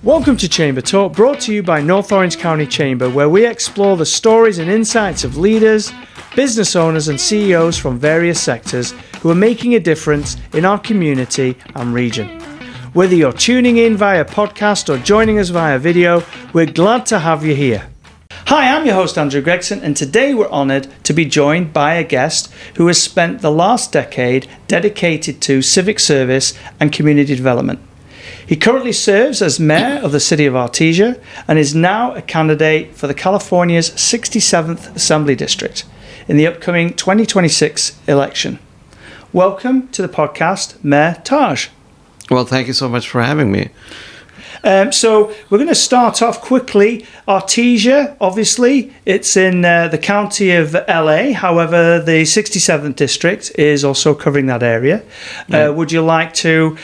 Welcome to ChamberTalk, brought to you by North Orange County Chamber, where we explore the stories and insights of leaders, business owners and CEOs from various sectors who are making a difference in our community and region. Whether you're tuning in via podcast or joining us via video, we're glad to have you here. Hi, I'm your host Andrew Gregson, and today we're honoured to be joined by a guest who has spent the last decade dedicated to civic service and community development. He currently serves as mayor of the city of Artesia and is now a candidate for the California's 67th Assembly District in the upcoming 2026 election. Welcome to the podcast, Mayor Taj. Well, thank you so much for having me. So we're going to start off quickly. Artesia, obviously, it's in the county of LA. However, the 67th district is also covering that area. Right. Would you like to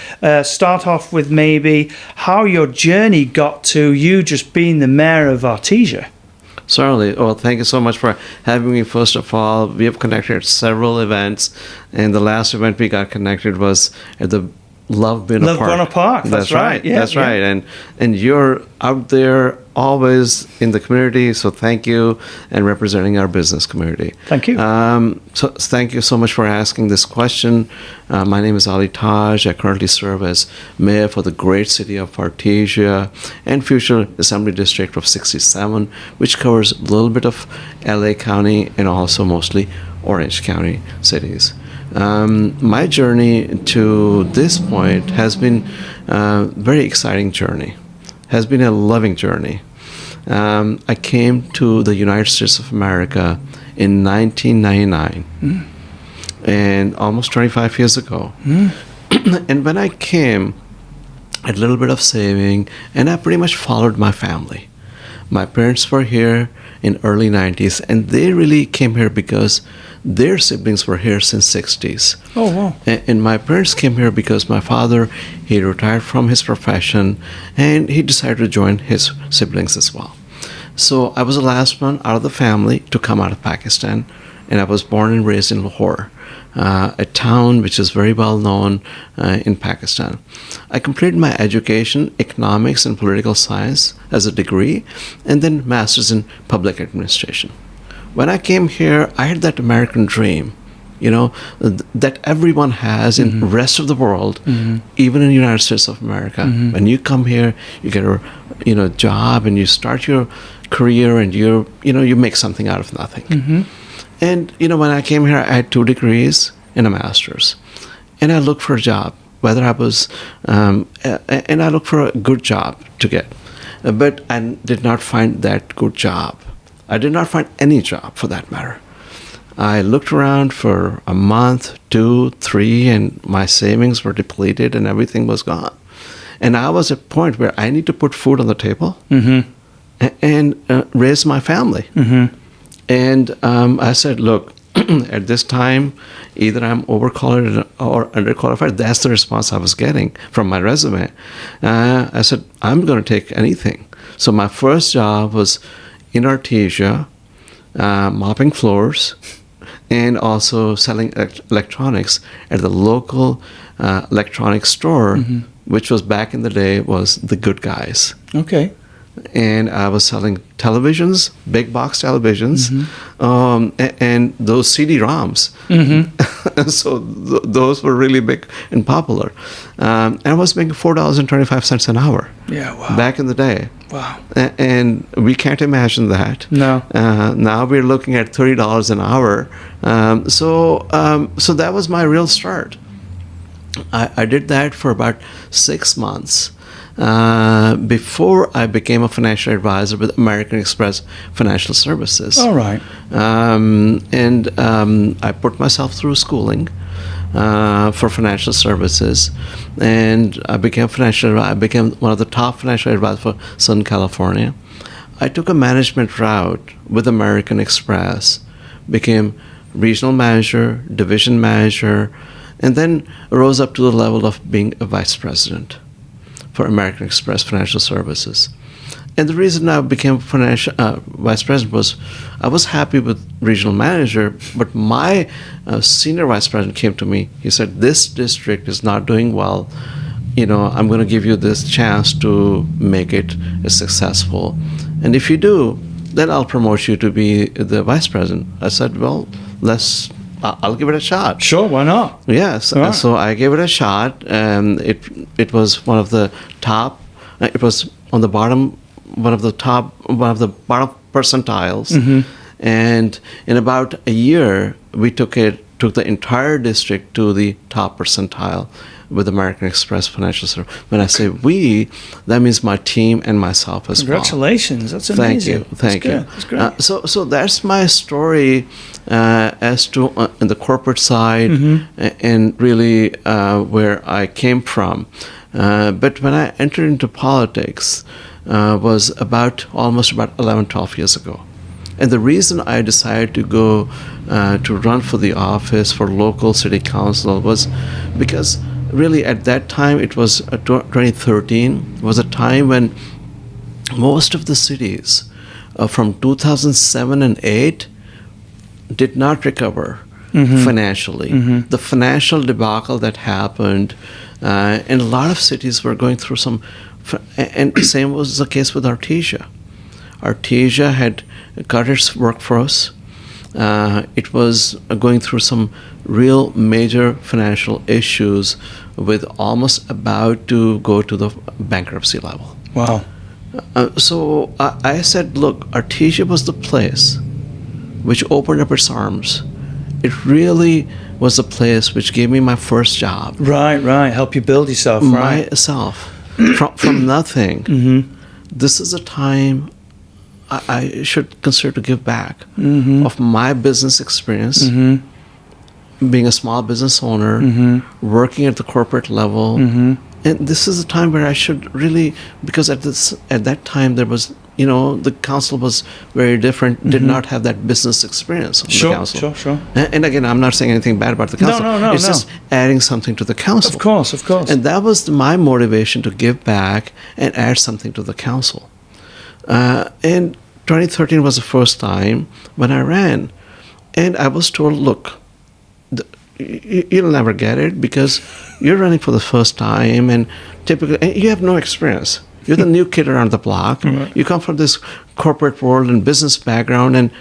start off with maybe how your journey got to you just being the mayor of Artesia? Certainly. Well, thank you so much for having me. First of all, we have connected at several events, and the last event we got connected was at the Love Buena Park. That's right. Yeah, that's right. And you're out there always in the community, so thank you, and representing our business community. Thank you. So thank you so much for asking this question. My name is Ali Taj. I currently serve as mayor for the great city of Artesia and future Assembly District of 67, which covers a little bit of LA County and also mostly Orange County cities. My journey to this point has been a very exciting journey, has been a loving journey. I came to the United States of America in 1999, and almost 25 years ago. And when I came, I had a little bit of saving, and I pretty much followed my family. My parents were here in early 90s, and they really came here because their siblings were here since 60s. Oh, wow. And my parents came here because my father, he retired from his profession, and he decided to join his siblings as well. So I was the last one out of the family to come out of Pakistan, and I was born and raised in Lahore, a town which is very well known in Pakistan. I completed my education, economics and political science as a degree, and then master's in public administration. When I came here, I had that American dream, that everyone has in the rest of the world, even in the United States of America. When you come here, you get a job and you start your career, and you make something out of nothing. And when I came here, I had 2 degrees and a master's, and I looked for a job, whether I was, and I looked for a good job to get, but I did not find that good job. I did not find any job, for that matter. I looked around for a month, 2, 3, and my savings were depleted and everything was gone. And I was at a point where I need to put food on the table and raise my family. And I said, look, at this time, either I'm overqualified or underqualified. That's the response I was getting from my resume. I said, I'm going to take anything. So my first job was in Artesia, mopping floors, and also selling electronics at the local electronics store, which was back in the day was The Good Guys. Okay. And I was selling televisions, big box televisions, and those CD-ROMs. So those were really big and popular. And I was making $4.25 an hour. Yeah, wow. Back in the day. Wow. And we can't imagine that. No. Now we're looking at $30 an hour. So that was my real start. I did that for about 6 months. Before I became a financial advisor with American Express Financial Services. All right. And I put myself through schooling for financial services, and I became one of the top financial advisors for Southern California. I took a management route with American Express, became regional manager, division manager, and then rose up to the level of being a vice president for American Express Financial Services. And the reason I became vice president was I was happy with regional manager, but my senior vice president came to me. He said, this district is not doing well. I'm going to give you this chance to make it successful. And if you do, then I'll promote you to be the vice president. I said, well, I'll give it a shot. Sure, why not? Yes. Right. So I gave it a shot, and it was one of the top. It was on the bottom, one of the bottom percentiles. Mm-hmm. And in about a year, we took the entire district to the top percentile with American Express Financial Service. When I say we, that means my team and myself as well. Congratulations, that's amazing. Thank you. That's great. So that's my story as to in the corporate side and really where I came from. But when I entered into politics was almost about 11, 12 years ago. And the reason I decided to go to run for the office for local city council was because really at that time, it was 2013, was a time when most of the cities from 2007 and 8 did not recover financially. The financial debacle that happened, and a lot of cities were going through and same was the case with Artesia. Artesia had cut its workforce. It was going through some real major financial issues with almost about to go to the bankruptcy level. Wow. So I said, look, Artesia was the place which opened up its arms. It really was the place which gave me my first job. Right. Help you build yourself, right? Myself. From nothing. This is a time I should consider to give back of my business experience, being a small business owner, working at the corporate level. And this is a time where I should really, because at that time there was, the council was very different, did not have that business experience of the council. Sure. And again, I'm not saying anything bad about the council. No. It's just adding something to the council. Of course. And that was my motivation to give back and add something to the council. And 2013 was the first time when I ran. And I was told, look, you'll never get it because you're running for the first time and you have no experience. You're the new kid around the block. Right. You come from this corporate world and business background, and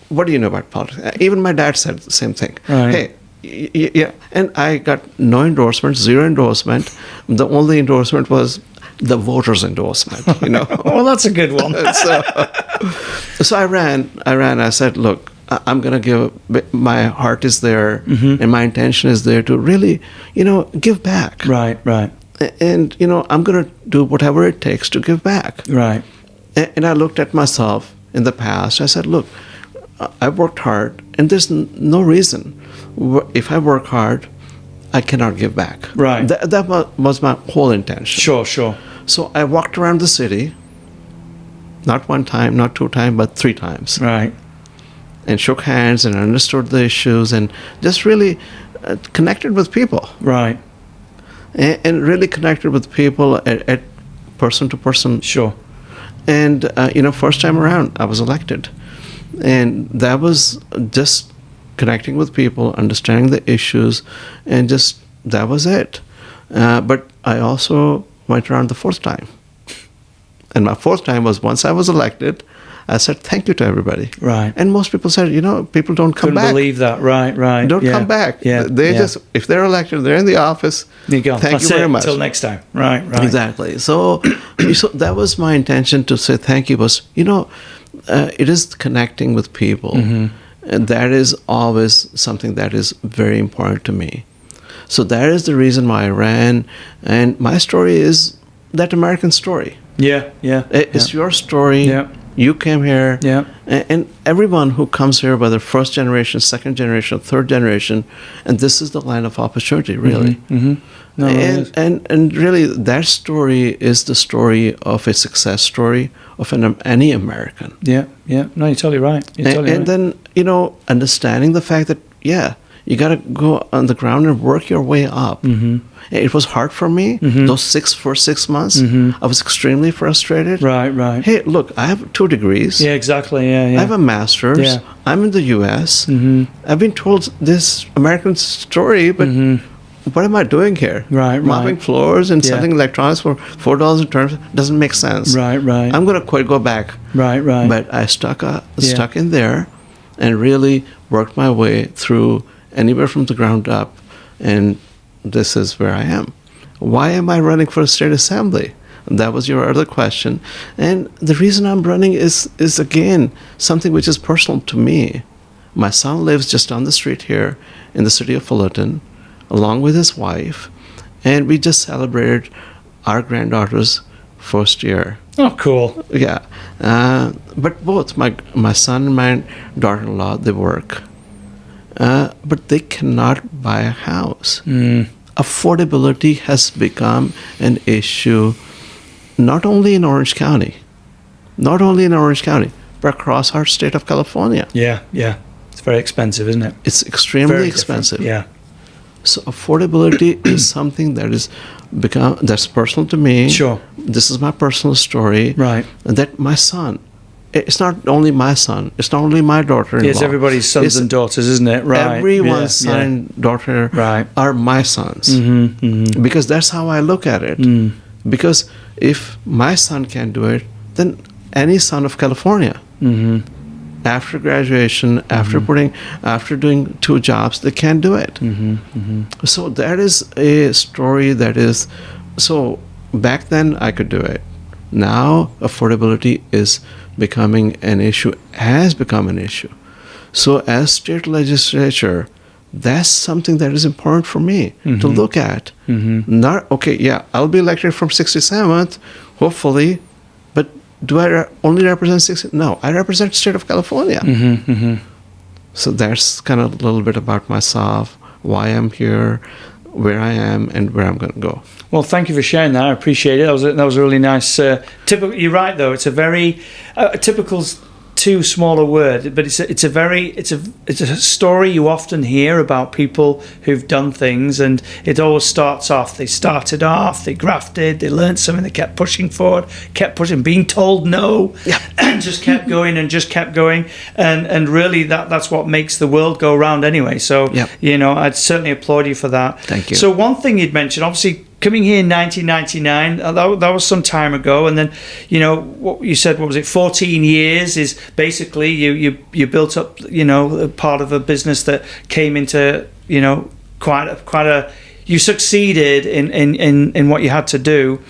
what do you know about politics? Even my dad said the same thing. Right. Hey, yeah. And I got no endorsement, zero endorsement. The only endorsement was the voters' endorsement, Well, that's a good one. So I ran. I said, look, I'm going to give, my heart is there, and my intention is there to really, give back. Right. And, I'm going to do whatever it takes to give back. Right. And I looked at myself in the past. I said, look, I've worked hard, and there's no reason. If I work hard, I cannot give back. Right. That was my whole intention. Sure. So I walked around the city, not one time, not two times, but 3 times. Right. And shook hands and understood the issues and just really connected with people. Right. And really connected with people at person to person. Sure. And, first time around, I was elected. And that was just connecting with people, understanding the issues, and that was it. But I also went around the 4th time. And my 4th time was once I was elected, I said thank you to everybody. Right. And most people said, people don't come back. Couldn't believe that. Right. Don't come back. Yeah. They just, if they're elected, they're in the office. You go. Thank you very much. Till next time. Right. Exactly. So that was my intention to say thank you was, it is connecting with people. And that is always something that is very important to me. So that is the reason why I ran. And my story is that American story. Yeah. It's your story. Yeah. You came here. Yeah. And everyone who comes here, whether first generation, second generation, third generation, and this is the land of opportunity, really. No, and really, that story is the story of a success story of any American. Yeah. No, you're totally right. And then, understanding the fact that, you got to go on the ground and work your way up. It was hard for me. Those first 6 months, I was extremely frustrated. Right. Hey, look, I have 2 degrees. Yeah, exactly. Yeah. I have a master's. Yeah. I'm in the U.S. I've been told this American story, but what am I doing here? Right. Mopping floors and Yeah. selling electronics for $4 a term doesn't make sense. Right. I'm going to quit, go back. Right. But I stuck in there and really worked my way through anywhere from the ground up. And this is where I am. Why am I running for a state assembly? That was your other question. And the reason I'm running is again, something which is personal to me. My son lives just down the street here in the city of Fullerton, along with his wife. And we just celebrated our granddaughter's first year. Oh, cool. Yeah. But both my son and my daughter-in-law, they work. But they cannot buy a house. Affordability has become an issue not only in Orange County, but across our state of California. Yeah. It's very expensive, isn't it? It's extremely Very expensive. Yeah. So affordability is something that's personal to me. Sure. This is my personal story. Right. And that my son, it's not only my son, it's not only my daughter-in-law. It's everybody's sons and daughters, isn't it? Right. Everyone's son and daughter are my sons. Because that's how I look at it. Because if my son can do it, then any son of California, after graduation, after doing 2 jobs, they can do it. So that is a story that is, so back then I could do it. Now affordability is becoming an issue, has become an issue. So as state legislature, that's something that is important for me to look at. Not, okay, yeah, I'll be elected from 67th, hopefully, but do I only represent 60? No, I represent the state of California. So that's kind of a little bit about myself, why I'm here, where I am, and where I'm going to go. Well, thank you for sharing that. I appreciate it. That was a really nice. Typical. You're right, though. It's a very typical's too small a word, but it's a story you often hear about people who've done things, and it always starts off. They started off, they grafted, they learned something, they kept pushing forward, kept pushing, being told no, and just kept going and just kept going, and really that's what makes the world go round anyway. So I'd certainly applaud you for that. Thank you. So one thing you'd mentioned, obviously, coming here in 1999, that was some time ago, and then, what you said, what was it, 14 years is basically you built up, a part of a business that came into, quite a you succeeded in what you had to do.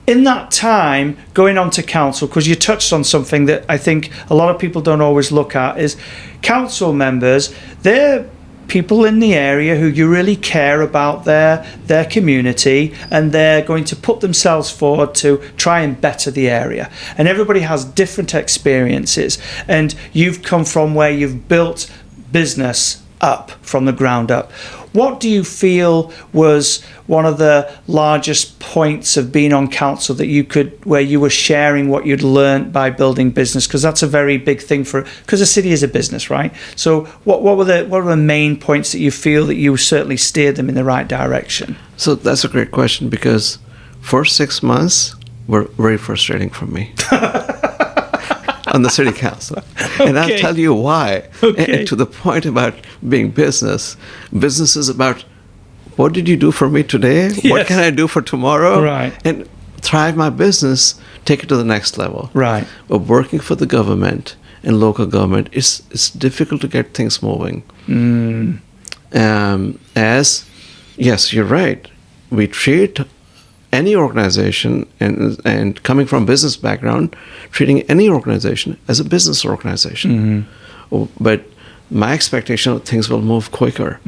In that time, going on to council, because you touched on something that I think a lot of people don't always look at, is council members, they're people in the area who you really care about their community, and they're going to put themselves forward to try and better the area. And everybody has different experiences, and you've come from where you've built business up from the ground up. What do you feel was one of the largest points of being on council where you were sharing what you'd learned by building business? Because that's a very big thing because a city is a business, right? So what were the main points that you feel that you certainly steered them in the right direction? So that's a great question, because first 6 months were very frustrating for me. On the city council. And I'll tell you why. And to the point about being business is about, what did you do for me today? Yes. What can I do for tomorrow? Right. And thrive my business, take it to the next level. Right. But working for the government and local government, it's difficult to get things moving. Yes, you're right. We treat any organization, and coming from a business background, treating any organization as a business organization. But my expectation of things will move quicker.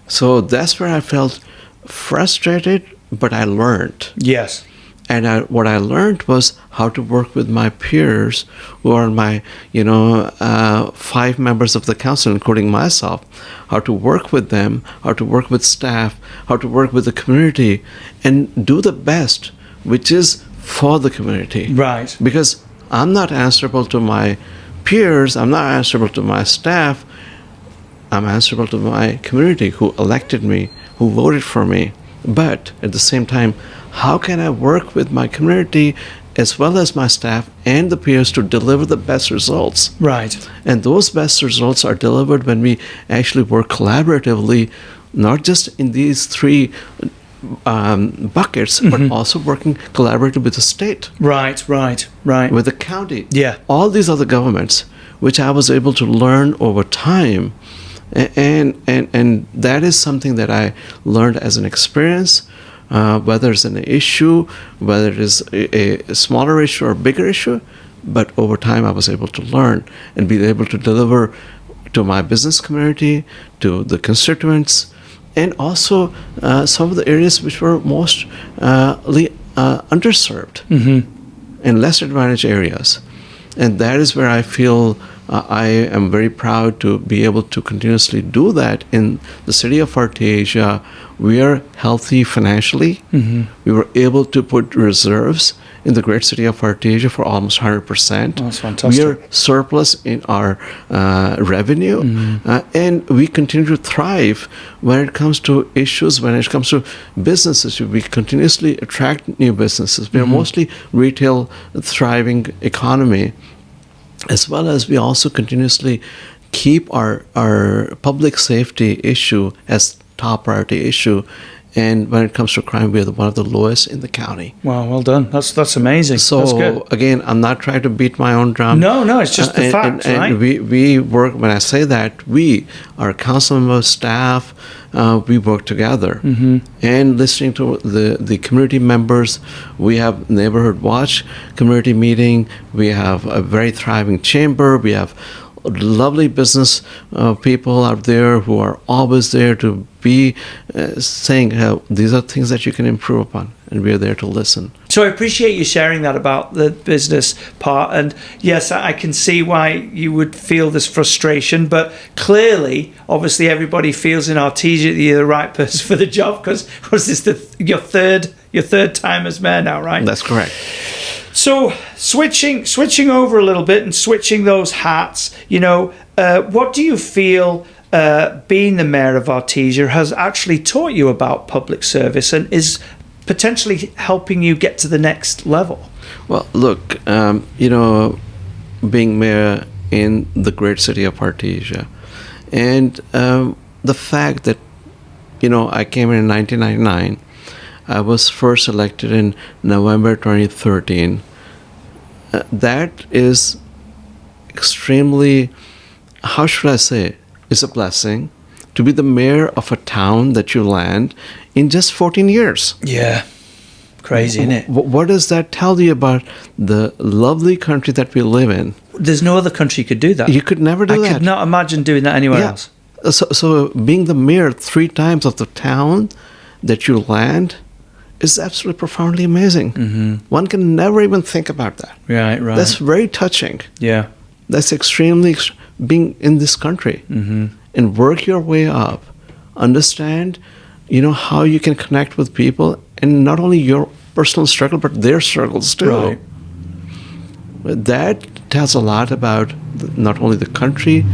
So that's where I felt frustrated, but I learned. Yes. And what I learned was how to work with my peers, who are my, 5 members of the council, including myself, how to work with them, how to work with staff, how to work with the community, and do the best, which is for the community. Right. Because I'm not answerable to my peers, I'm not answerable to my staff, I'm answerable to my community who elected me, who voted for me. But at the same time, how can I work with my community as well as my staff and the peers to deliver the best results? Right. And those best results are delivered when we actually work collaboratively not just in these three buckets, but also working collaboratively with the state, Right. with the county, Yeah. all these other governments, which I was able to learn over time, and that is something that I learned as an experience. Whether it's an issue, whether it is a smaller issue or a bigger issue, but over time I was able to learn and be able to deliver to my business community, to the constituents, and also some of the areas which were most underserved and less advantaged areas. And that is where I feel I am very proud to be able to continuously do that in the city of Artesia. We are healthy financially. We were able to put reserves in the great city of Artesia for almost 100%. That's fantastic. We are surplus in our revenue, and we continue to thrive when it comes to issues, when it comes to businesses. We continuously attract new businesses. We are mostly retail thriving economy, as well as we also continuously keep our public safety issue as top priority issue. And when it comes to crime, we are one of the lowest in the county. Wow, well done. That's amazing. That's good. So again, I'm not trying to beat my own drum. No, it's just the facts, and right? we work, when I say that, we, our council members, staff, we work together. And listening to the community members, we have Neighborhood Watch community meeting, we have a very thriving chamber, we have lovely business people out there who are always there to be saying these are things that you can improve upon, and we are there to listen. So I appreciate you sharing that about the business part, and yes, I can see why you would feel this frustration, but clearly, obviously everybody feels in Artesia that you're the right person for the job, because was this your third time as mayor now, right? That's correct. So switching over a little bit and switching those hats, what do you feel being the mayor of Artesia has actually taught you about public service and is potentially helping you get to the next level? Well, look, being mayor in the great city of Artesia, and the fact that, I came in 1999, I was first elected in November 2013. That is extremely, how should I say, it's a blessing to be the mayor of a town that you land in just 14 years. Yeah. Crazy, isn't it? What does that tell you about the lovely country that we live in? There's no other country could do that. You could never do that. I could not imagine doing that anywhere else. So being the mayor 3 times of the town that you land is absolutely profoundly amazing. One can never even think about that. Right. That's very touching. Yeah. That's extremely, being in this country and work your way up, understand, how you can connect with people, and not only your personal struggle, but their struggles too. Right. That tells a lot about not only the country,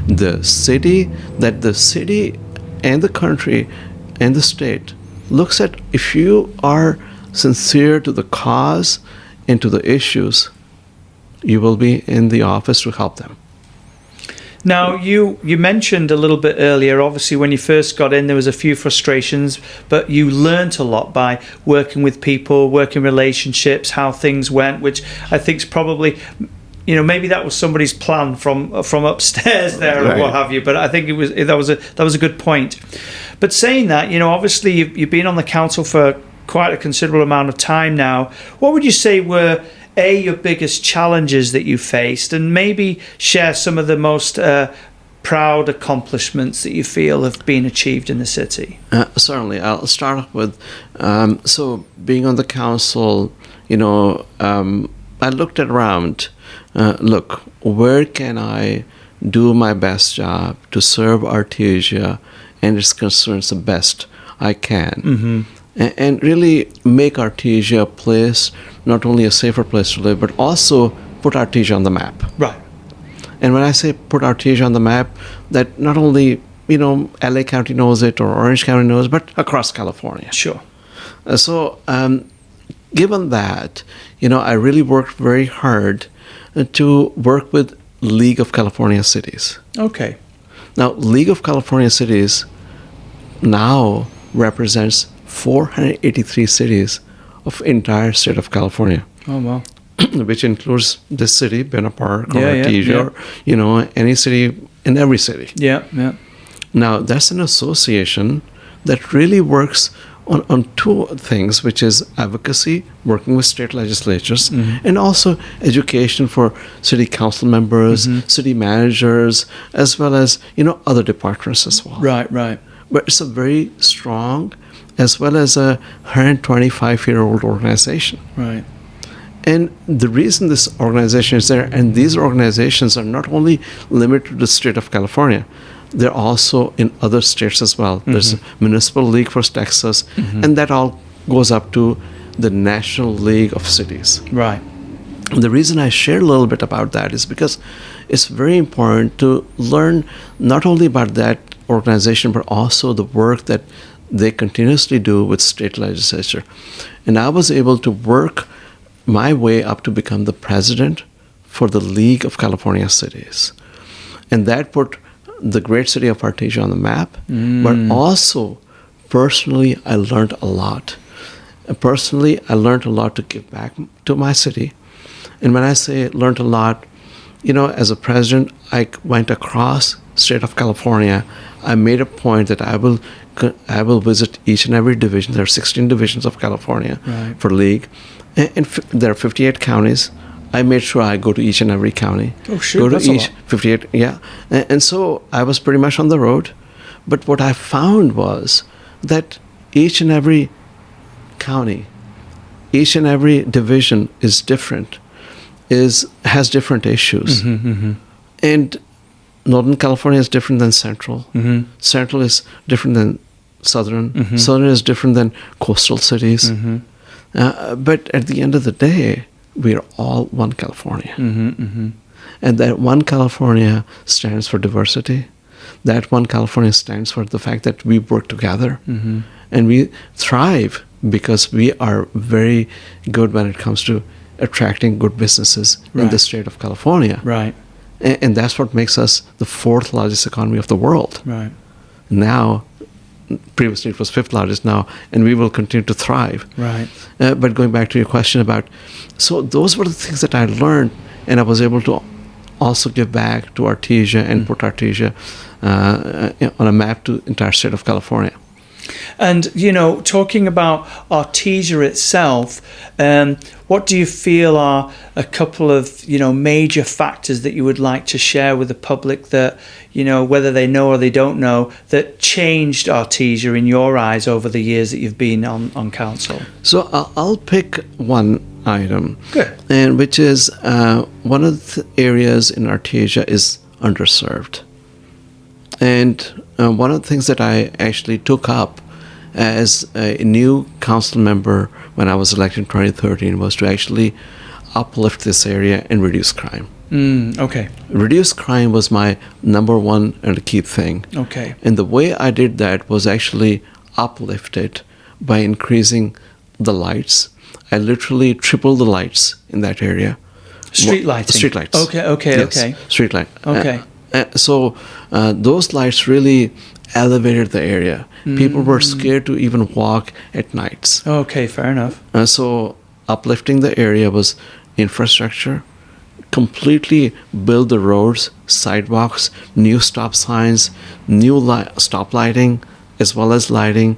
the city, that the city and the country and the state looks at, if you are sincere to the cause and to the issues, you will be in the office to help them. Now, you mentioned a little bit earlier, obviously when you first got in there was a few frustrations, but you learnt a lot by working with people, working relationships, how things went, which I think is probably, maybe that was somebody's plan from upstairs there, right, or what have you, but I think that was a good point. But saying that, obviously you've been on the council for quite a considerable amount of time now. What would you say were your biggest challenges that you faced, and maybe share some of the most proud accomplishments that you feel have been achieved in the city? Certainly. I'll start off with, so being on the council, I looked around, where can I do my best job to serve Artesia and its concerns the best I can, and really make Artesia a place, not only a safer place to live, but also put Artesia on the map. Right. And when I say put Artesia on the map, that not only, LA County knows it or Orange County knows, but across California. Sure. So given that, I really worked very hard to work with League of California Cities. Okay. Now, League of California Cities now represents 483 cities of entire state of California. Oh, wow. Which includes this city, Buena Park, or Yeah, Artesia, yeah. or, any city in every city. Yeah, yeah. Now, that's an association that really works on two things, which is advocacy, working with state legislatures, and also education for city council members, city managers, as well as, other departments as well. Right, right. But it's a very strong, as well as a 125-year-old organization. Right. And the reason this organization is there, and these organizations are not only limited to the state of California, they're also in other states as well. There's a Municipal League for Texas, and that all goes up to the National League of Cities. Right. And the reason I share a little bit about that is because it's very important to learn not only about that organization, but also the work that they continuously do with state legislature. And I was able to work my way up to become the president for the League of California Cities. And that put the great city of Artesia on the map, but also personally I learned a lot. Personally, I learned a lot to give back to my city. And when I say learned a lot, as a president, I went across state of California. I made a point that I will visit each and every division. There are 16 divisions of California for League. And there are 58 counties. I made sure I go to each and every county. Oh, shit, go to that's a each lot. 58, yeah. And so I was pretty much on the road. But what I found was that each and every county, each and every division is different, has different issues. And Northern California is different than Central. Central is different than Southern. Southern is different than coastal cities. But at the end of the day, we are all one California. And that one California stands for diversity. That one California stands for the fact that we work together. And we thrive because we are very good when it comes to attracting good businesses in the state of California. Right. And that's what makes us the fourth largest economy of the world. Right. Now, previously it was fifth largest now, and we will continue to thrive. Right. But going back to your question about, so those were the things that I learned, and I was able to also give back to Artesia and put Artesia on a map to entire state of California. And, talking about Artesia itself, what do you feel are a couple of, major factors that you would like to share with the public that, whether they know or they don't know, that changed Artesia in your eyes over the years that you've been on council? So I'll pick one item. Good. And which is one of the areas in Artesia is underserved. And one of the things that I actually took up as a new council member when I was elected in 2013 was to actually uplift this area and reduce crime. Okay. Reduce crime was my number one and key thing. Okay. And the way I did that was actually uplift it by increasing the lights. I literally tripled the lights in that area. Street lighting. Street lights. Okay. Street light. Okay. So those lights really elevated the area. People were scared to even walk at nights. Okay, fair enough. So uplifting the area was infrastructure, completely build the roads, sidewalks, new stop signs, new stop lighting, as well as lighting,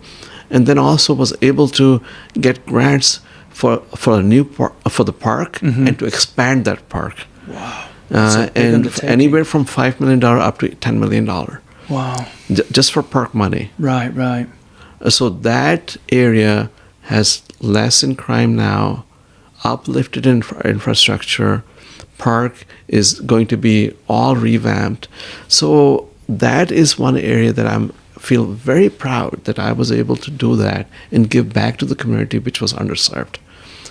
and then also was able to get grants for a new for the park and to expand that park. Wow. And anywhere from $5 million up to $10 million. Wow. Just for park money. Right. So that area has less in crime now, uplifted infrastructure, park is going to be all revamped. So that is one area that I feel very proud that I was able to do that and give back to the community which was underserved.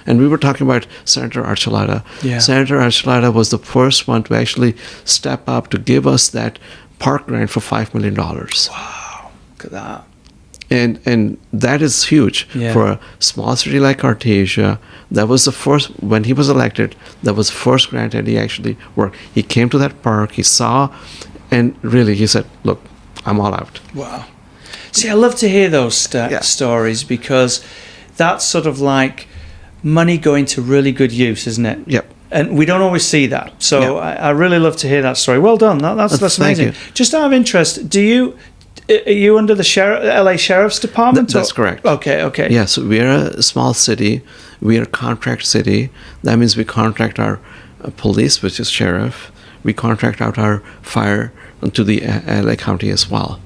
And we were talking about Senator Archuleta. Yeah. Senator Archuleta was the first one to actually step up to give us that park grant for $5 million. Wow, look at that. And that is huge for a small city like Artesia. That was the first, when he was elected, that was the first grant that he actually worked. He came to that park, he saw, and really he said, look, I'm all out. Wow. See, I love to hear those Yeah. stories, because that's sort of like money going to really good use, isn't it? Yep. And we don't always see that. So Yeah. I really love to hear that story. Well done. That's Thank amazing. you. Just out of interest, are you under the LA Sheriff's Department? That's correct. Okay. Yeah, so we are a small city. We are a contract city. That means we contract our police, which is sheriff. We contract out our fire to the LA County as well.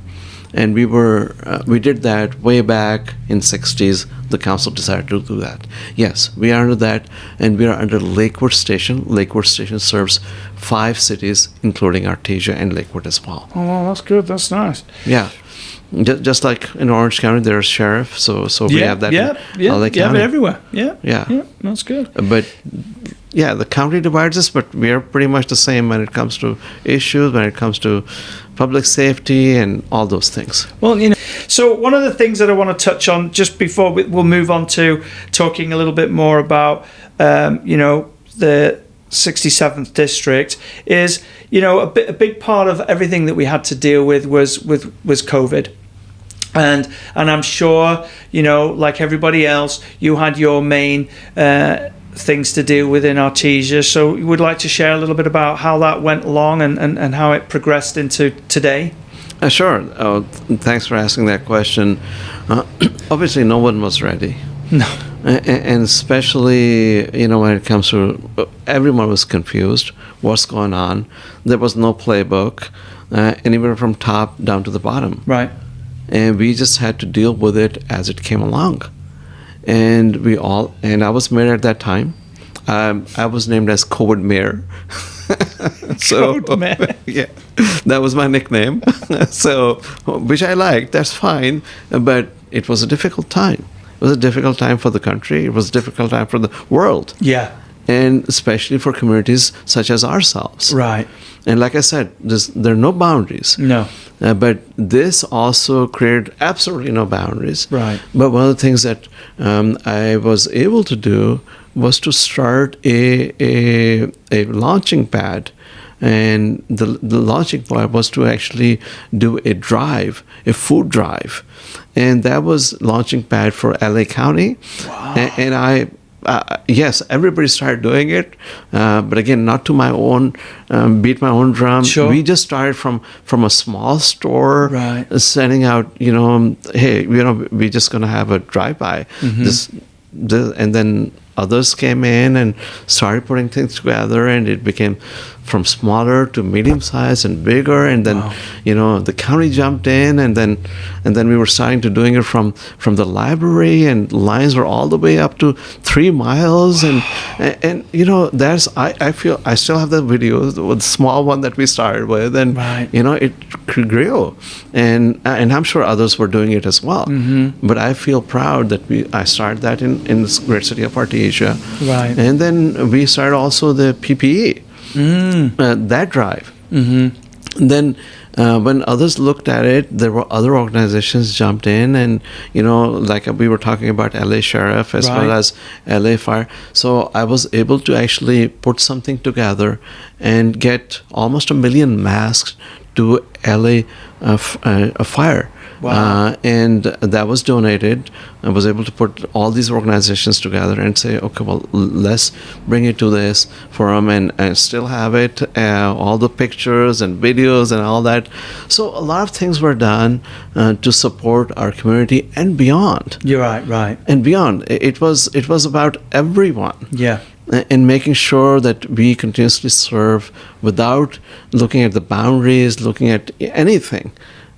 And we did that way back in 60s. The council decided to do that. Yes, we are under that, and we are under Lakewood Station. Lakewood Station serves 5 cities, including Artesia and Lakewood as well. Oh, well, that's good. That's nice. Yeah. Just like in Orange County, there's sheriff, so we have that in LA County. Yeah, everywhere. Yeah. That's good. But yeah, the county divides us, but we are pretty much the same when it comes to issues, when it comes to public safety and all those things. Well, so one of the things that I want to touch on just before we'll move on to talking a little bit more about, the 67th district is, a big part of everything that we had to deal with was COVID. And I'm sure, like everybody else, you had your main things to deal with in Artesia. So you would like to share a little bit about how that went along and how it progressed into today? Sure. Thanks for asking that question. Obviously, no one was ready. No. And especially, when it comes to, everyone was confused. What's going on? There was no playbook, anywhere from top down to the bottom. Right. And we just had to deal with it as it came along. And I was mayor at that time. I was named as COVID mayor. Code mayor. Yeah, that was my nickname. So, which I liked. That's fine. But it was a difficult time. It was a difficult time for the country. It was a difficult time for the world. Yeah. And especially for communities such as ourselves. Right. And like I said, there are no boundaries. No. But this also created absolutely no boundaries. Right. But one of the things that I was able to do was to start a launching pad. And the launching pad was to actually do a food drive. And that was launching pad for LA County. Wow. And yes, everybody started doing it, but again, not to my own, beat my own drum. Sure. We just started from a small store, Right. Sending out, hey, we're just going to have a drive-by. And then others came in and started putting things together, and it became from smaller to medium size and bigger, and then the county jumped in, and then we were starting to doing it from the library, and lines were all the way up to 3 miles, and that's I feel I still have that video, the small one that we started with, and Right. It grew, and I'm sure others were doing it as well. But I feel proud that I started that in this great city of Artesia, Right. and then we started also the PPE. That drive. Then when others looked at it, there were other organizations jumped in, and like we were talking about LA Sheriff as well Right. as LA Fire. So I was able to actually put something together and get almost 1 million masks to LA Fire. Wow. And that was donated. I was able to put all these organizations together and say, okay, well, let's bring it to this forum and still have it, all the pictures and videos and all that. So a lot of things were done to support our community and beyond. You're right. And beyond. It was about everyone. Yeah. And making sure that we continuously serve without looking at the boundaries, looking at anything.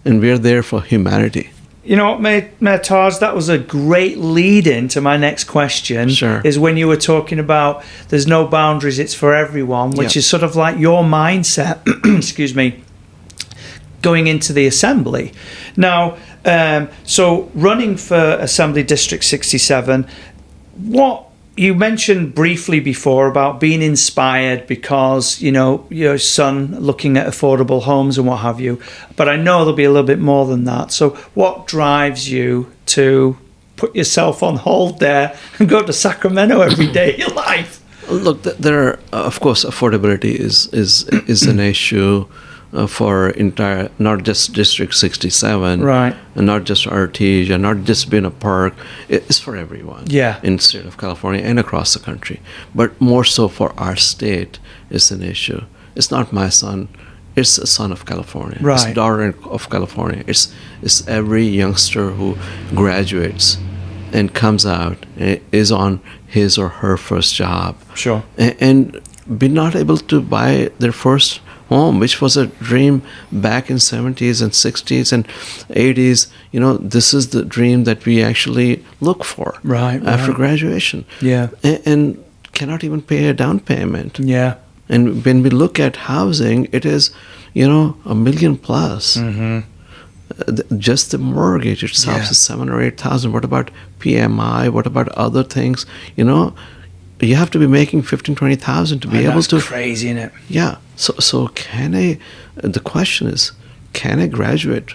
And we're there for humanity. You know what, Mayor Taj, that was a great lead in to my next question. Sure. Is when you were talking about there's no boundaries, it's for everyone, which Yeah. is sort of like your mindset, excuse me, going into the assembly. Now, so running for Assembly District 67, what you mentioned briefly before about being inspired because, your son looking at affordable homes and what have you. But I know there'll be a little bit more than that. So what drives you to put yourself on hold there and go to Sacramento every day of your life? Look, there are, of course, affordability is an issue for entire, not just District 67, Right. and not just Artesia, not just Buena Park. It's for everyone. Yeah. In the state of California and across the country, but more so for our state is an issue. It's not my son. It's a son of California. Right. It's a daughter of California. It's every youngster who graduates and comes out and is on his or her first job. Sure. And be not able to buy their first home, which was a dream back in 70s and 60s and 80s. You know, this is the dream that we actually look for after graduation. Yeah. And cannot even pay a down payment. Yeah. And when we look at housing, it is, $1 million plus. Mm-hmm. Just the mortgage itself is 7,000 or 8,000. What about PMI? What about other things? You have to be making 15,000, 20,000 to be able to. That's crazy, isn't it? Yeah. So the question is, can a graduate?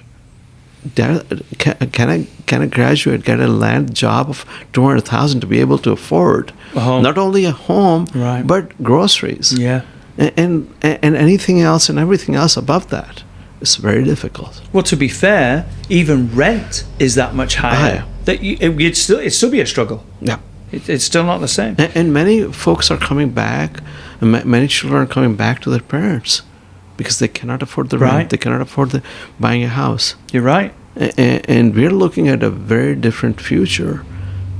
Can a graduate get a land job of 200,000 to be able to afford not only a home but groceries? Yeah. And anything else and everything else above that. It's very difficult. Well, to be fair, even rent is that much higher. That it'd still be a struggle. Yeah. It's still not the same. And many folks are coming back, and many children are coming back to their parents because they cannot afford the rent. They cannot afford buying a house. You're right. And we're looking at a very different future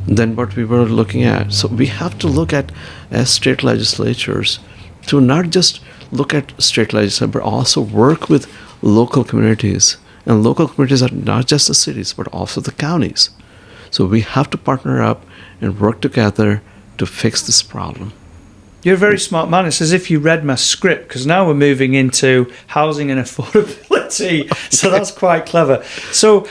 than what we were looking at. So we have to look at, as state legislatures, to not just look at state legislatures, but also work with local communities. And local communities are not just the cities, but also the counties. So we have to partner up and work together to fix this problem. You're a very smart man. It's as if you read my script, because now we're moving into housing and affordability. So that's quite clever. So,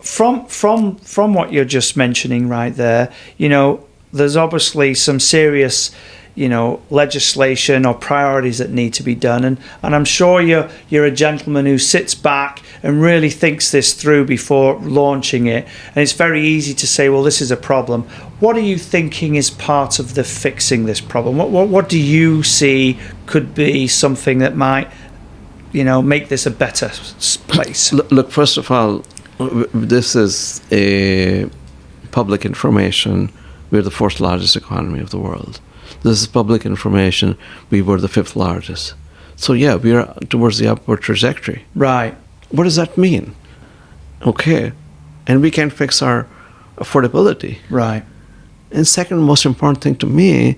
from what you're just mentioning right there, there's obviously some serious legislation or priorities that need to be done, and I'm sure you're a gentleman who sits back and really thinks this through before launching it. And it's very easy to say, well, this is a problem. What are you thinking is part of the fixing this problem? What do you see could be something that might make this a better place? Look, first of all, this is a public information. We're the fourth largest economy of the world. This is public information. We were the fifth largest. So yeah, we are towards the upward trajectory. Right. What does that mean? Okay. And we can fix our affordability. Right. And second most important thing to me,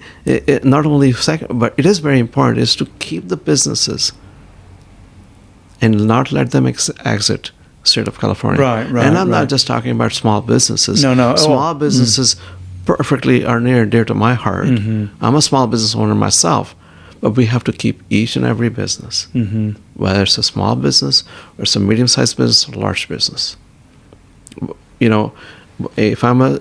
not only second, but it is very important, is to keep the businesses and not let them exit state of California. Right. And I'm not just talking about small businesses. No. Small businesses perfectly are near and dear to my heart. Mm-hmm. I'm a small business owner myself, but we have to keep each and every business, whether it's a small business or it's a medium-sized business or large business. If I'm a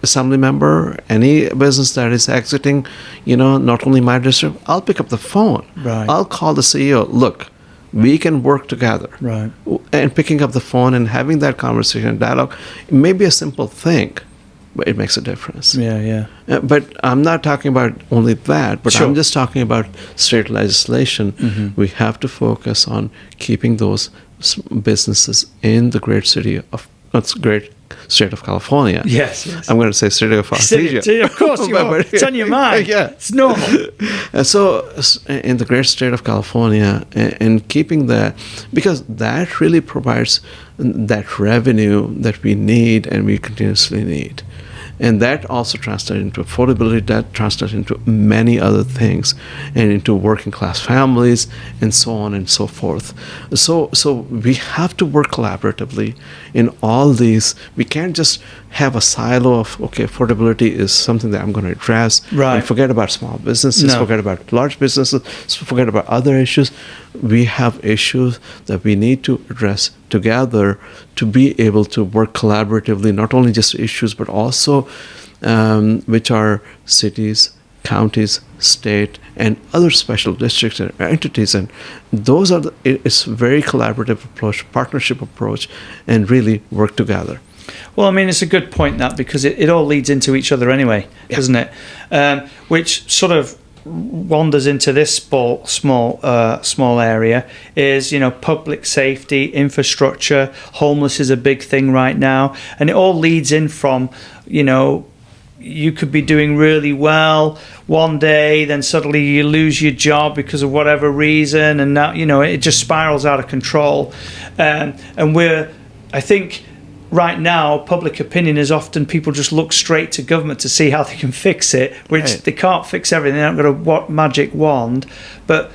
assembly member, any business that is exiting, not only my district, I'll pick up the phone. Right. I'll call the CEO. Look, we can work together. Right. And picking up the phone and having that conversation and dialogue, it may be a simple thing, but it makes a difference. Yeah. But I'm not talking about only that, but Sure. I'm just talking about state legislation. Mm-hmm. We have to focus on keeping those businesses in the great state of California. Yes. I'm going to say state of Artesia. Of course you are. It's on your mind. Yeah. It's normal. And so in the great state of California, and keeping that, because that really provides that revenue that we need and we continuously need. And that also translates into affordability, that translates into many other things, and into working class families, and so on and so forth. So we have to work collaboratively in all these. We can't just have a silo of, okay, affordability is something that I'm going to address, right, and forget about small businesses, forget about large businesses, forget about other issues. We have issues that we need to address together to be able to work collaboratively, not only just issues, but also which are cities, counties, state, and other special districts and entities. And those are it's a very collaborative approach, partnership approach, and really work together. Well, I mean, it's a good point, that, because it all leads into each other anyway, doesn't it? Which sort of wanders into this small area is, public safety, infrastructure. Homeless is a big thing right now, and it all leads in from, you could be doing really well one day, then suddenly you lose your job because of whatever reason, and now it just spirals out of control. And I think right now public opinion is often people just look straight to government to see how they can fix it, which right. They can't fix everything. They haven't got a magic wand. But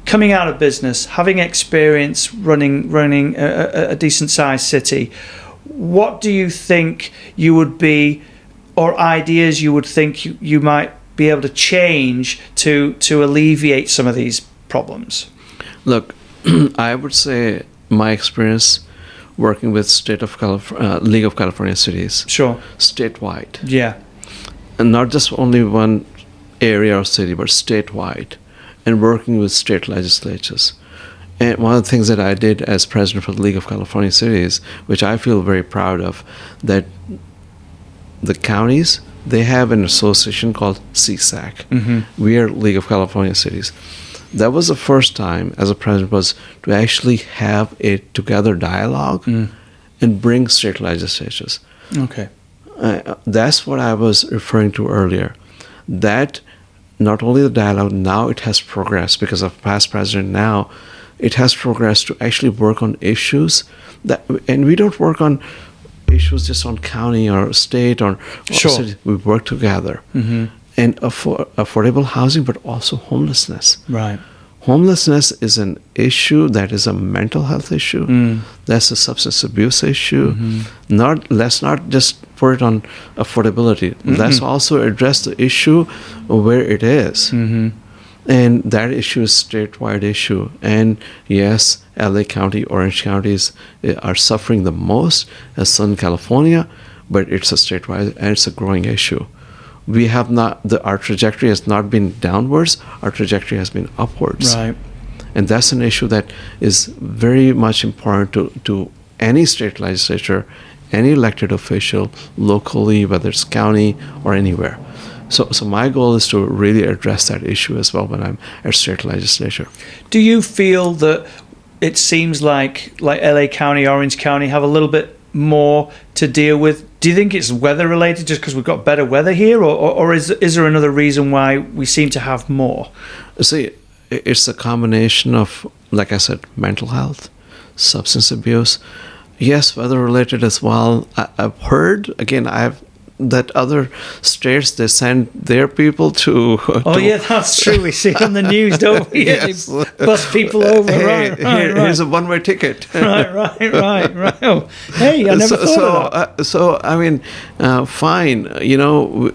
coming out of business, having experience running a decent sized city, what do you think you would be, or ideas you would think you might be able to change to alleviate some of these problems? Look, I would say my experience working with League of California Cities, Sure, statewide, yeah, and not just only one area or city, but statewide, and working with state legislatures. And one of the things that I did as president for the League of California Cities, which I feel very proud of, that the counties, they have an association called CSAC. Mm-hmm. We are League of California Cities. That was the first time as a president was to actually have a together dialogue and bring state legislatures. Okay. That's what I was referring to earlier. That not only the dialogue, now it has progressed because of past president now, it has progressed to actually work on issues and we don't work on issues just on county or state or Sure. city. We work together. Mm-hmm. And affordable housing, but also homelessness. Right. Homelessness is an issue that is a mental health issue. That's a substance abuse issue. Let's not just put it on affordability. Let's also address the issue where it is. And that issue is a statewide issue. And yes, LA County, Orange counties are suffering the most as Southern California, but it's a statewide and it's a growing issue. We have not, our trajectory has not been downwards, our trajectory has been upwards. Right. And that's an issue that is very much important to any state legislature, any elected official, locally, whether it's county or anywhere. So my goal is to really address that issue as well when I'm at state legislature. Do you feel that it seems like LA County, Orange County have a little bit more to deal with? Do you think it's weather related just because we've got better weather here, or is there another reason why we seem to have more? See, it's a combination of, like I said, mental health, substance abuse. Yes, weather related as well. I've heard, again, that other states, they send their people to... Yeah, that's true. We see on the news, don't we? Yes. They bus people over. Right. Here's a one-way ticket. Right. Oh, hey, I never thought of that. So, I mean, fine.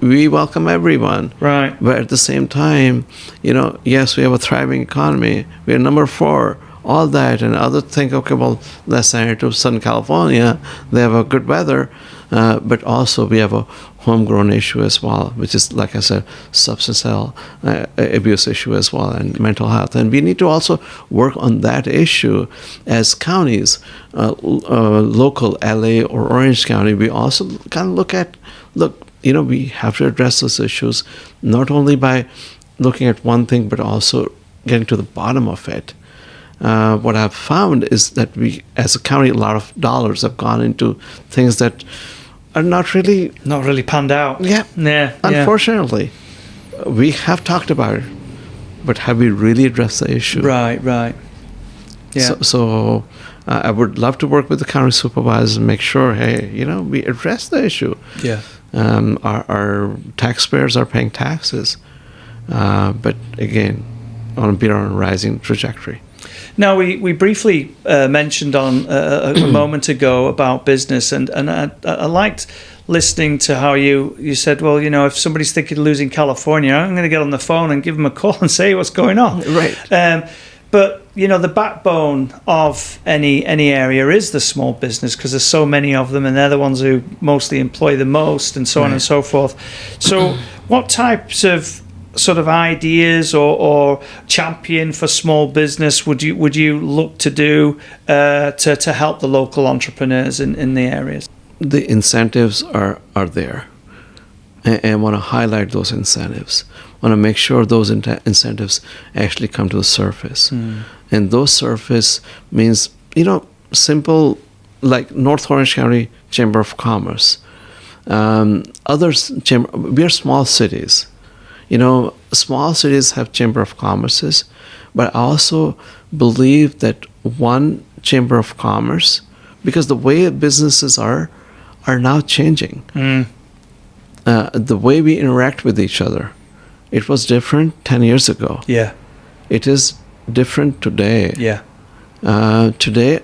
We welcome everyone. Right. But at the same time, yes, we have a thriving economy. We're number 4. All that, and others think, okay, well, let's send it to Southern California. They have a good weather. But also we have a homegrown issue as well, which is, like I said, substance abuse issue as well, and mental health. And we need to also work on that issue as counties, local LA or Orange County. We also kind of we have to address those issues, not only by looking at one thing, but also getting to the bottom of it. What I've found is that we, as a county, a lot of dollars have gone into things that are not really panned out. Yeah. Unfortunately, we have talked about it, but have we really addressed the issue? Right. Yeah. So I would love to work with the county supervisors and make sure, we address the issue. Yeah. Our taxpayers are paying taxes, but again, on a rising trajectory. Now, we briefly mentioned on a moment ago about business, and I liked listening to how you said, well, if somebody's thinking of losing California, I'm going to get on the phone and give them a call and say what's going on. Right. But, the backbone of any area is the small business, because there's so many of them, and they're the ones who mostly employ the most, and so on and so forth. So what types of sort of ideas or champion for small business would you look to do to help the local entrepreneurs in the areas? The incentives are there, and want to highlight those incentives. Want to make sure those incentives actually come to the surface. And those surface means, simple, like North Orange County Chamber of Commerce. We are small cities. Small cities have Chamber of Commerces, but I also believe that one Chamber of Commerce, because the way businesses are now changing. The way we interact with each other, it was different 10 years ago. Yeah. It is different today. Yeah. Today,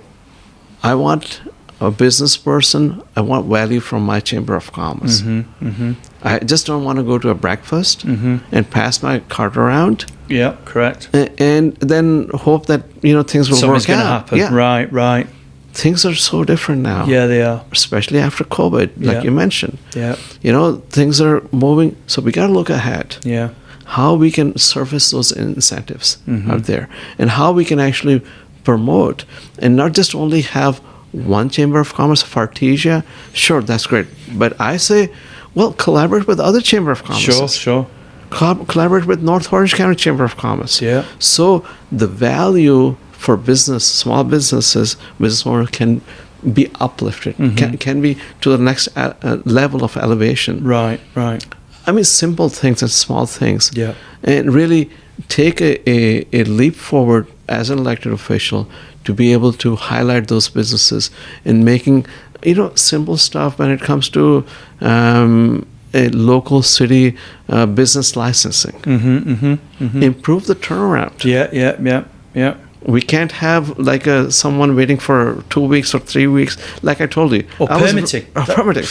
I want a business person, I want value from my Chamber of Commerce. I just don't want to go to a breakfast and pass my cart around. Yeah, correct. And then hope that, things will Something's work going to out. happen. Yeah. Right. Things are so different now. Yeah, they are. Especially after COVID, like you mentioned. Yeah. Things are moving. So we got to look ahead. Yeah. How we can surface those incentives out there, and how we can actually promote, and not just only have one Chamber of Commerce of Artesia. Sure, that's great. But I say, well, collaborate with other Chamber of Commerce. Sure. Collaborate with North Orange County Chamber of Commerce. Yeah. So the value for business, small businesses, business owners can be uplifted, can be to the next level of elevation. Right. I mean, simple things and small things. Yeah. And really take a leap forward as an elected official to be able to highlight those businesses and making, simple stuff when it comes to a local city business licensing. Improve the turnaround. Yeah. We can't have like someone waiting for 2 weeks or 3 weeks, like I told you. Or permitting. Permitting.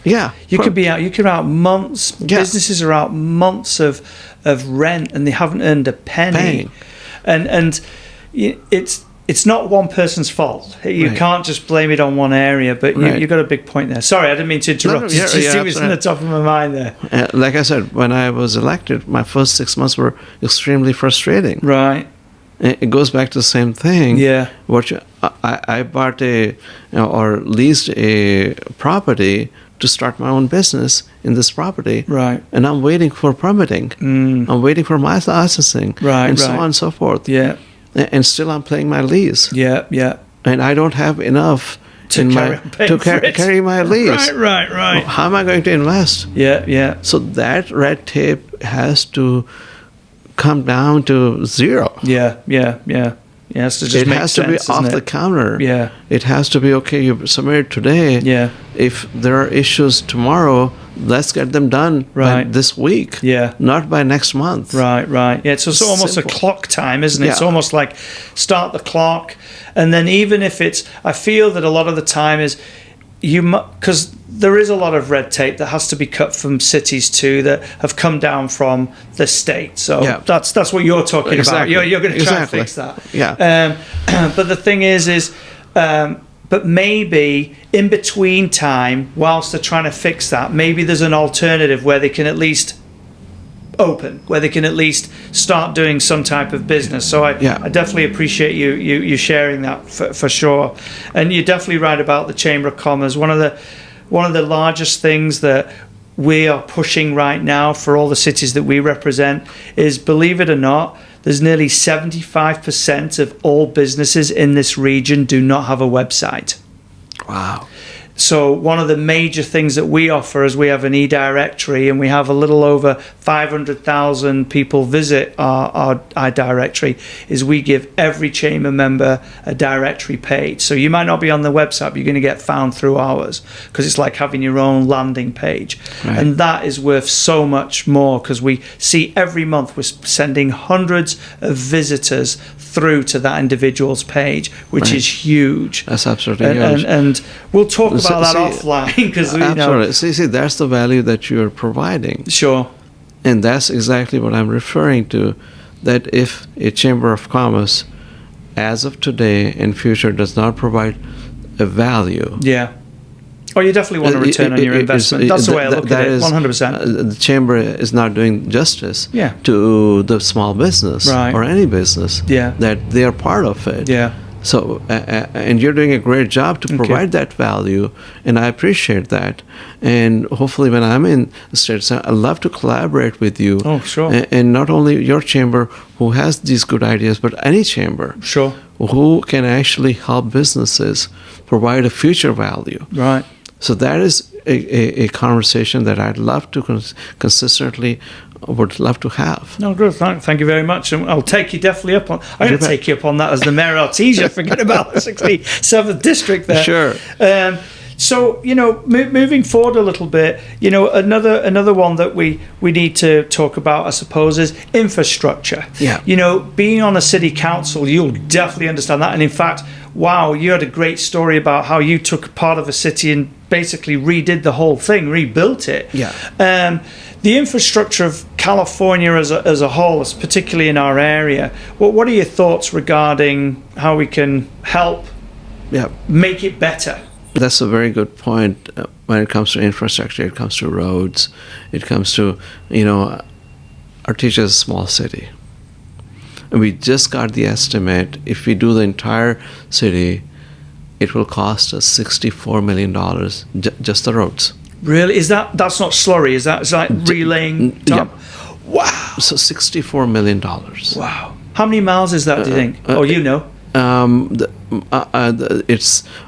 Yeah. You could be out months. Yeah. Businesses are out months of rent and they haven't earned a penny. And it's not one person's fault. You can't just blame it on one area, but you've got a big point there. Sorry, I didn't mean to interrupt. It was in the top of my mind there. Like I said, when I was elected, my first 6 months were extremely frustrating. Right. It goes back to the same thing. Yeah. I bought or leased a property to start my own business in this property. Right. And I'm waiting for permitting. I'm waiting for my licensing. Right. So on and so forth. Yeah. And still I'm paying my lease. Yeah. And I don't have enough to carry my lease. Right. How am I going to invest? Yeah. So that red tape has to come down to zero. Yeah. It has to just it make has sense, to be off doesn't the it? counter. Yeah. It has to be, okay, you submitted today. Yeah. If there are issues tomorrow, let's get them done by this week. Yeah. Not by next month. Right. Yeah, so it's almost a clock time, isn't it? Yeah. It's almost like start the clock. And then even if I feel that a lot of the time is because there is a lot of red tape that has to be cut from cities too that have come down from the state. So that's what you're talking about. You're going to try and fix that. Yeah. But the thing is but maybe in between time, whilst they're trying to fix that, maybe there's an alternative where they can at least open, where they can at least start doing some type of business. So I definitely appreciate you sharing that for sure. And you're definitely right about the Chamber of Commerce. One of the largest things that we are pushing right now for all the cities that we represent is, believe it or not, there's nearly 75% of all businesses in this region do not have a website. Wow. So one of the major things that we offer is we have an e-directory, and we have a little over 500,000 people visit our directory, is we give every chamber member a directory page. So you might not be on the website, but you're going to get found through ours, because it's like having your own landing page. Right. And that is worth so much more, because we see every month we're sending hundreds of visitors through to that individual's page, which is huge. That's absolutely huge. And we'll talk about that offline, because absolutely. See, that's the value that you're providing. Sure. And that's exactly what I'm referring to. That if a Chamber of Commerce, as of today and future, does not provide a value. Yeah. Oh, you definitely want a return on your investment. That's the way I look at it, 100%. The Chamber is not doing justice to the small business or any business that they are part of it. Yeah. So, and you're doing a great job to provide that value, and I appreciate that. And hopefully, when I'm in the States, I'd love to collaborate with you. Oh, sure. And not only your chamber, who has these good ideas, but any chamber. Sure. Who can actually help businesses provide a future value. Right. So that is a conversation that I'd love to consistently would love to have. No, good. Thank you very much. And I'll take you definitely up on. I'm going to take you up on that as the mayor of Artesia. Forget about the 67th district there. Sure. So, moving forward a little bit, another one that we need to talk about, I suppose, is infrastructure. Yeah. Being on a city council, you'll definitely understand that. And in fact, wow, you had a great story about how you took part of a city and basically redid the whole thing, rebuilt it. Yeah. The infrastructure of California as a whole, particularly in our area, what are your thoughts regarding how we can help make it better? That's a very good point. When it comes to infrastructure, it comes to roads, it comes to, Artesia is a small city. And we just got the estimate, if we do the entire city, it will cost us $64 million, just the roads. Really? That's not slurry, is that like relaying? Yeah. Wow. So $64 million. Wow. How many miles is that, do you think?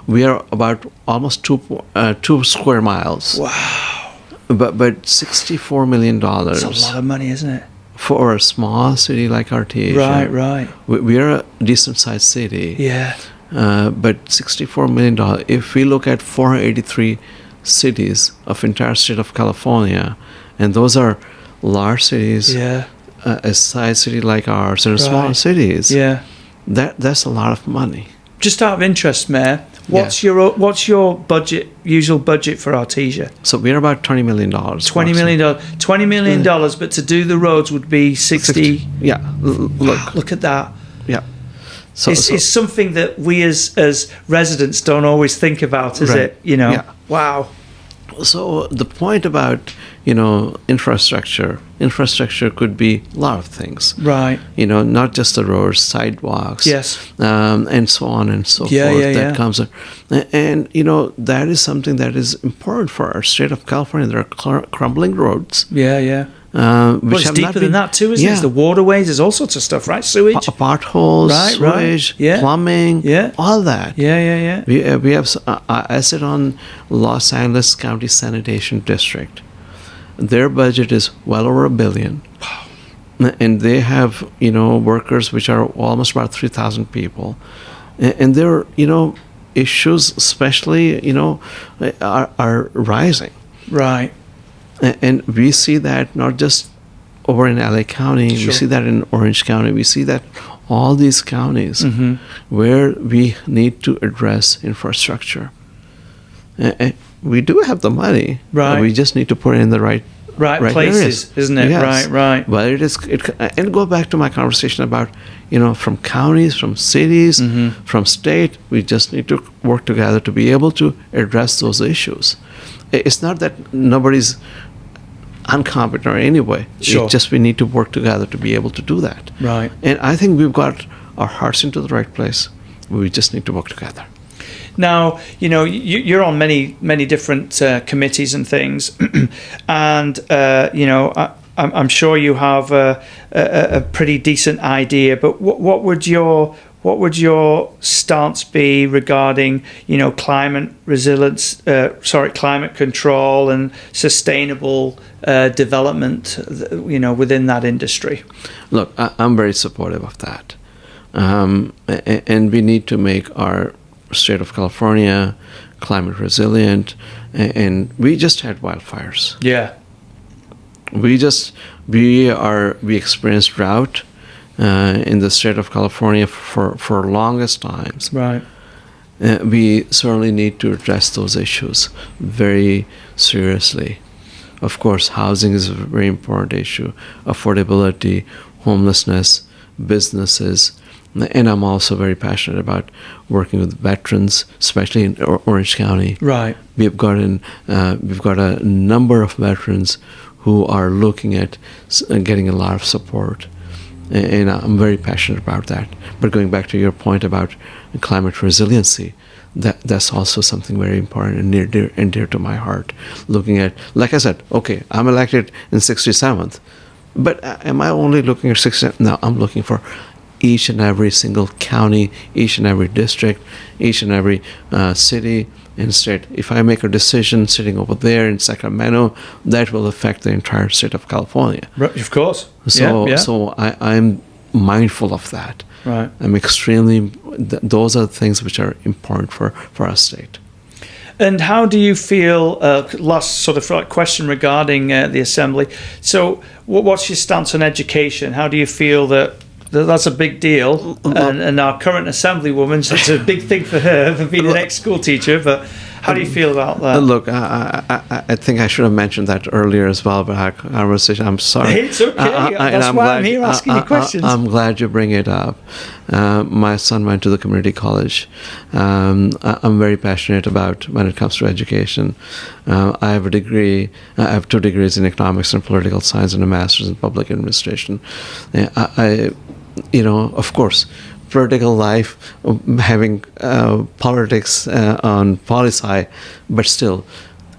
We are about almost 2 square miles. Wow. But $64 million. That's a lot of money, isn't it? For a small city like Artesia. Right. We are a decent sized city. Yeah. But $64 million. If we look at 483 cities of entire state of California, and those are large cities, a size city like ours, and smaller cities. Yeah. That's a lot of money. Just out of interest, Mayor, what's your budget, usual budget for Artesia? So we're about $20 million. $20 million, but to do the roads would be 60. Yeah. Look at that. Yeah. So it's something that we as residents don't always think about, is it? Yeah. Wow. So the point about infrastructure could be a lot of things, right? Not just the roads, sidewalks, yes, and so on and so forth. That comes, and that is something that is important for our state of California. There are crumbling roads. Yeah. Which it's deeper than that too, isn't it? It's the waterways. There's all sorts of stuff, right? Sewage, potholes, sewage, plumbing, all that. Yeah. We have. I sit on Los Angeles County Sanitation District. Their budget is well over $1 billion, and they have workers which are almost about 3,000 people, and their issues, especially are rising. Right. And we see that not just over in LA County, we see that in Orange County, we see that all these counties where we need to address infrastructure. And we do have the money, right? We just need to put it in the right places, areas. Isn't it? Yes. Right. Well, and go back to my conversation about from counties, from cities, from state, we just need to work together to be able to address those issues. It's not that nobody's incompetent in any way. Sure. It's just we need to work together to be able to do that. Right. And I think we've got our hearts into the right place. We just need to work together. Now, you're on many different committees and things, and I'm sure you have a pretty decent idea. But what would your stance be regarding climate resilience, climate control and sustainable development, within that industry? Look, I'm very supportive of that, and we need to make our state of California climate resilient, and we just had wildfires. Yeah. We experienced drought in the state of California for longest times. Right. We certainly need to address those issues very seriously. Of course, housing is a very important issue. Affordability, homelessness, businesses. And I'm also very passionate about working with veterans, especially in Orange County. Right. We've got a number of veterans who are looking at getting a lot of support. And I'm very passionate about that. But going back to your point about climate resiliency, that's also something very important and near and dear to my heart. Looking at, like I said, okay, I'm elected in 67th, but am I only looking at 67th? No, I'm looking for each and every single county, each and every district, each and every city and state. If I make a decision sitting over there in Sacramento, that will affect the entire state of California. Right, of course. So I'm mindful of that. Right. I'm extremely. Those are the things which are important for our state. And how do you feel? Last sort of question regarding the assembly. So, what's your stance on education? How do you feel that's a big deal? And our current assemblywoman, it's a big thing for her for being an ex-school teacher. But how do you feel about that? Look, I think I should have mentioned that earlier as well, but our conversation. I'm sorry. It's okay. That's why I'm here asking you questions. I'm glad you bring it up. My son went to the community college. I'm very passionate about when it comes to education. I have a degree. I have 2 degrees in economics and political science and a master's in public administration. Of course, political life, having politics on poli-sci, but still,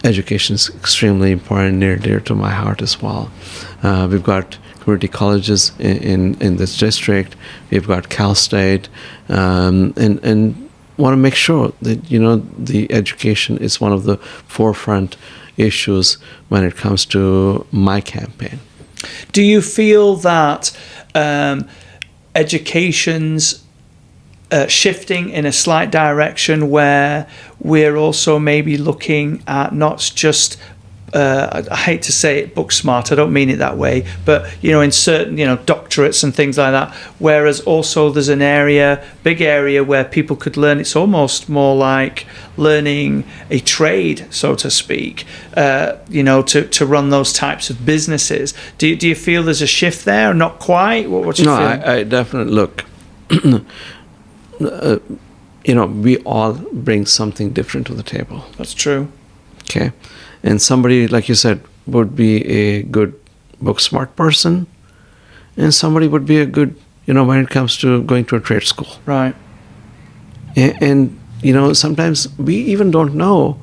education is extremely important, near dear to my heart as well. We've got community colleges in this district. We've got Cal State, and want to make sure that the education is one of the forefront issues when it comes to my campaign. Do you feel that education's shifting in a slight direction where we're also maybe looking at not just I hate to say it, book smart, I don't mean it that way, but in certain doctorates and things like that, whereas also there's an big area where people could learn. It's almost more like learning a trade, so to speak, to run those types of businesses. Do you feel there's a shift there? Not quite? What's your feeling? I definitely look. We all bring something different to the table. That's true. Okay. And somebody, like you said, would be a good book smart person, and somebody would be a good, when it comes to going to a trade school. Right. And sometimes we even don't know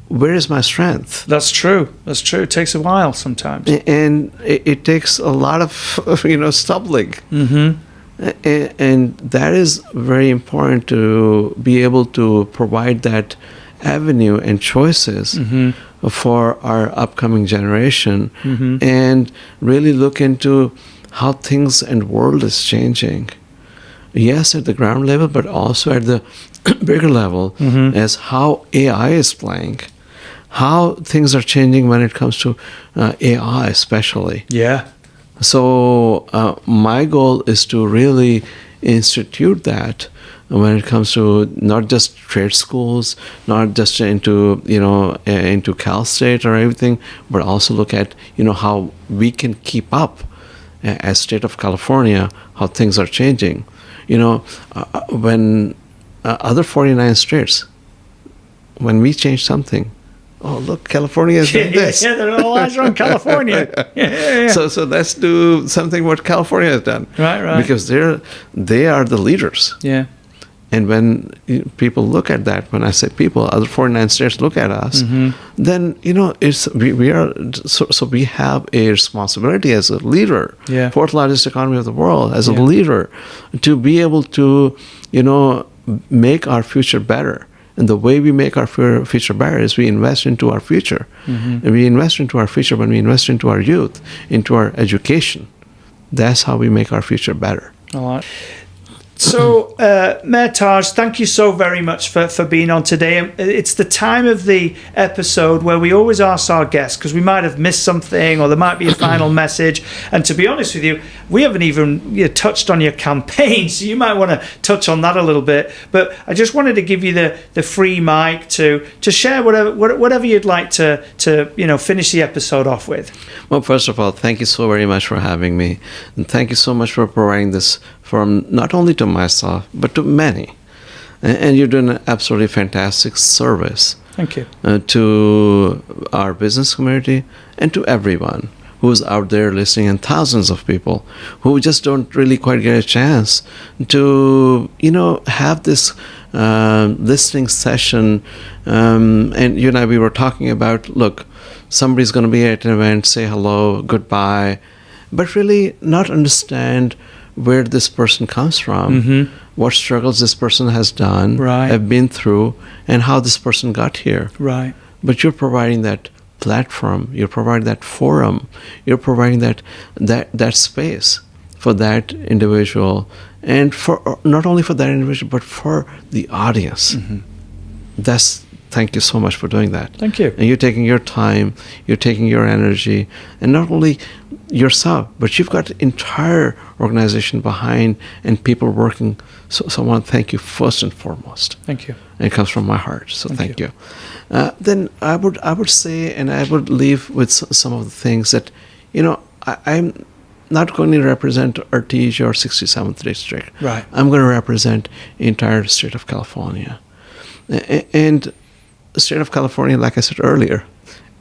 where is my strength. That's true. It takes a while sometimes. And it takes a lot of, stumbling. Mm-hmm. And that is very important to be able to provide that avenue and choices for our upcoming generation, and really look into how things and world is changing. Yes, at the ground level, but also at the bigger level, as how AI is playing, how things are changing when it comes to AI especially. Yeah. So my goal is to really institute that when it comes to not just trade schools, not just into Cal State or everything, but also look at how we can keep up as state of California, how things are changing. When other 49 states, when we change something, oh, look, California is doing this. Yeah, they're all eyes are on California. Yeah. So let's do something what California has done. Right. Because they are the leaders. Yeah. And when people look at that, when I say people, other 49 states look at us, then it's we are so we have a responsibility as a leader, fourth largest economy of the world, as a leader, to be able to make our future better. And the way we make our future better is we invest into our future. And we invest into our future when we invest into our youth, into our education. That's how we make our future better. All right. So, Mayor Taj, thank you so very much for being on today. It's the time of the episode where we always ask our guests, because we might have missed something or there might be a final message. And to be honest with you, we haven't even touched on your campaign, so you might want to touch on that a little bit. But I just wanted to give you the free mic to share whatever you'd like to finish the episode off with. Well, first of all, thank you so very much for having me. And thank you so much for providing this forum, not only to myself, but to many. And you're doing an absolutely fantastic service. Thank you. To our business community and to everyone who's out there listening, and thousands of people who just don't really quite get a chance to, have this listening session. And you and I, we were talking about, look, somebody's going to be at an event, say hello, goodbye, but really not understand where this person comes from, what struggles this person has done, have been through, and how this person got here. Right. But you're providing that platform, you're providing that forum, you're providing that space for that individual, and for not only for that individual, but for the audience. Thank you so much for doing that. Thank you. And you're taking your time, you're taking your energy, and not only yourself, but you've got the entire organization behind and people working. So I want to thank you first and foremost. Thank you. And it comes from my heart. So thank you. Then I would say, and I would leave with some of the things that, I'm not going to represent Artesia or 67th District. Right. I'm going to represent the entire state of California. And the state of California, like I said earlier,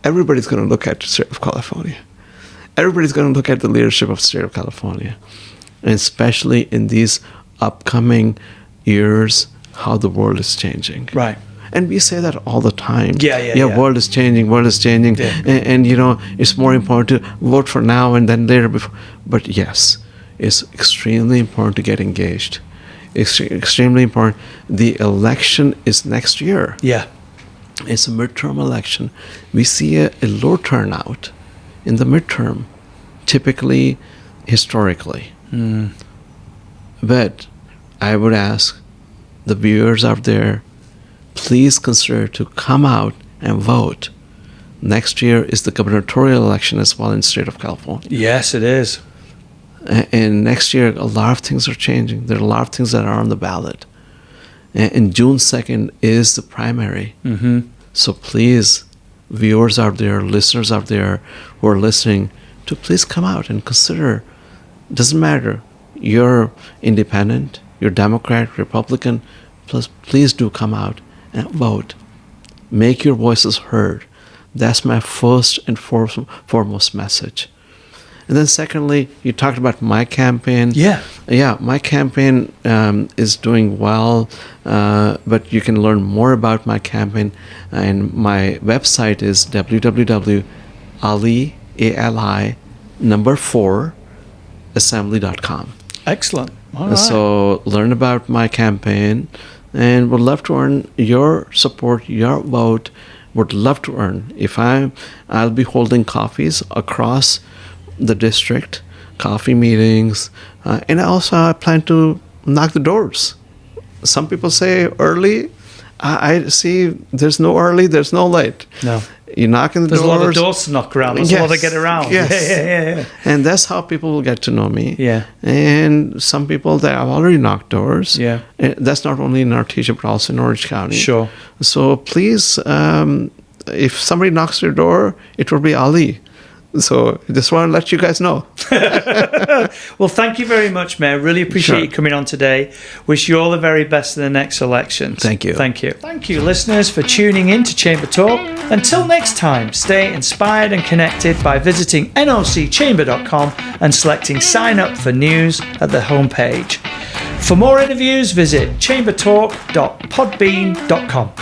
everybody's going to look at the state of California. Everybody's going to look at the leadership of the state of California, and especially in these upcoming years, how the world is changing. Right. And we say that all the time. Yeah. World is changing. Yeah. And it's more important to vote for now and then later. But yes, it's extremely important to get engaged. It's extremely important. The election is next year. Yeah. It's a midterm election. We see a low turnout in the midterm, typically, historically. But I would ask the viewers out there, please consider to come out and vote. Next year is the gubernatorial election as well in the state of California. Yes, it is. And next year, a lot of things are changing. There are a lot of things that are on the ballot. And June 2nd is the primary. So please, viewers out there, listeners out there who are listening, to please come out and consider. Doesn't matter. You're independent, you're Democrat, Republican, please do come out and vote. Make your voices heard. That's my first and foremost message. And then secondly, you talked about my campaign. Yeah, my campaign is doing well, but you can learn more about my campaign. And my website is www.ali4assembly.com. Excellent. All right. So learn about my campaign, and would love to earn your support, your vote. Would love to earn. I'll be holding coffees across the district, coffee meetings, and also I plan to knock the doors. Some people say early. I see there's no early, there's no late. No. You knock on the There's doors. a lot of doors to knock around. There's a lot to get around. Yes. Yeah. And that's how people will get to know me. Yeah. And some people that have already knocked doors. Yeah. That's not only in Artesia, but also in Orange County. Sure. So please, if somebody knocks your door, it will be Ali. So I just want to let you guys know. Well, thank you very much, Mayor. Really appreciate you coming on today. Wish you all the very best in the next elections. Thank you. Thank you. Thank you, listeners, for tuning in to Chamber Talk. Until next time, stay inspired and connected by visiting nocchamber.com and selecting sign up for news at the homepage. For more interviews, visit chambertalk.podbean.com.